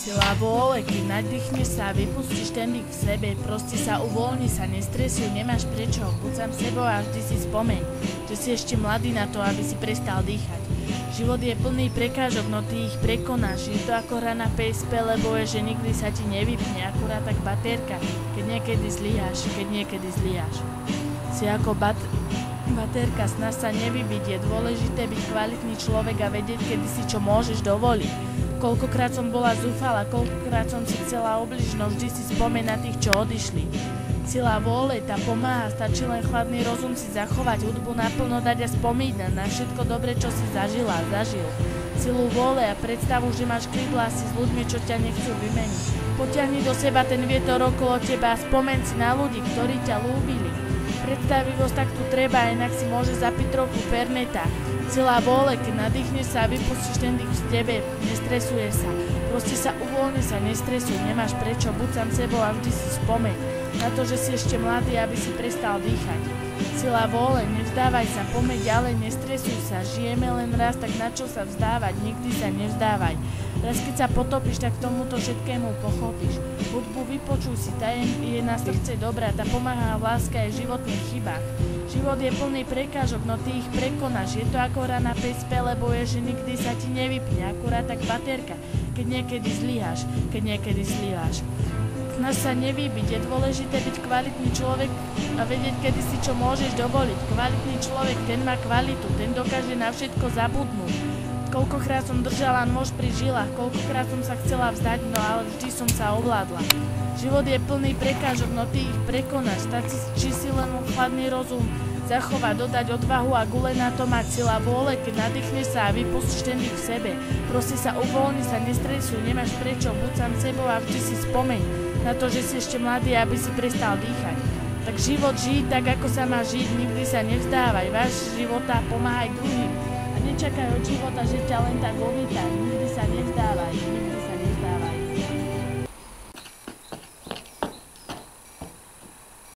Sila vôle, keď nadýchneš sa a vypustíš ten dých v sebe, proste sa uvoľni, sa nestresuj, nemáš prečo, buď sám sebou a vždy si spomeň, že si ešte mladý na to, aby si prestal dýchať. Život je plný prekážok, no ty ich prekonáš, je to ako hra na PSP, lebo je, že nikdy sa ti nevypne, akurát tak baterka, keď niekedy zlyháš. Si ako baterka, snaž sa nevybiť, je dôležité byť kvalitný človek a vedieť, kedy si čo môžeš dovoliť. Koľkokrát som bola zúfala, koľkokrát som si chcela obližiť, no vždy si spomeň na tých, čo odišli. Sila vôle, tá pomáha, stačí len chladný rozum si zachovať, hudbu naplno dať a spomínať na všetko dobre, čo si zažil. Silu vôle a predstavu, že máš krídla si s ľuďmi, čo ťa nechcú vymeniť. Potiahni do seba ten vietor okolo teba a spomeň si na ľudí, ktorí ťa ľúbili. Predstavivosť tak tu treba, inak si môže zapiť trochu Ferneta. Sila vôle, keď nadýchneš sa a vypustíš ten dých v tebe, nestresuje sa. Proste sa uvoľni, sa nestresuj, nemáš prečo, buď sám sebou a vždy si spomeň na to, že si ešte mladý, aby si prestal dýchať. Sila vôle, nevzdávaj sa, pomeď ďalej, nestresuj sa, žijeme len raz, tak na čo sa vzdávať, nikdy sa nevzdávaj. Raz keď sa potopíš, tak tomuto všetkému pochopíš. Hudbu vypočuj si, tá je na srdce dobrá, tá pomáha v láske aj v životných chybách. Život je plný prekážok, no ty ich prekonáš, je to ako hra na PSP, lebo je, že nikdy sa ti nevypne, akurát tak baterka, keď niekedy zlyháš. Snaž sa nevybiť, je dôležité byť kvalitný človek a vedieť, kedy si čo môžeš dovoliť. Kvalitný človek, ten má kvalitu, ten dokáže na všetko zabudnúť. Koľkokrát som držala nôž pri žilách, koľkokrát som sa chcela vzdať, no ale vždy som sa ovládla. Život je plný prekážok, no ty ich prekonáš, stačí si len chladný rozum zachovať, dodať odvahu a gule na to mať. Sila vôle, keď nadýchneš sa a vypustíš ten dých v sebe. Proste sa uvoľni, sa nestresuj, nemáš prečo, buď sám sebou a vždy si spomeň na to, že si ešte mladý, aby si prestal dýchať. Tak život žij tak, ako sa má žiť, nikdy sa nevzdávaj, váš života pomáhaj druhým a nečakaj od života, že ťa len tak ovíta, nikdy sa nevzdávaj, nikdy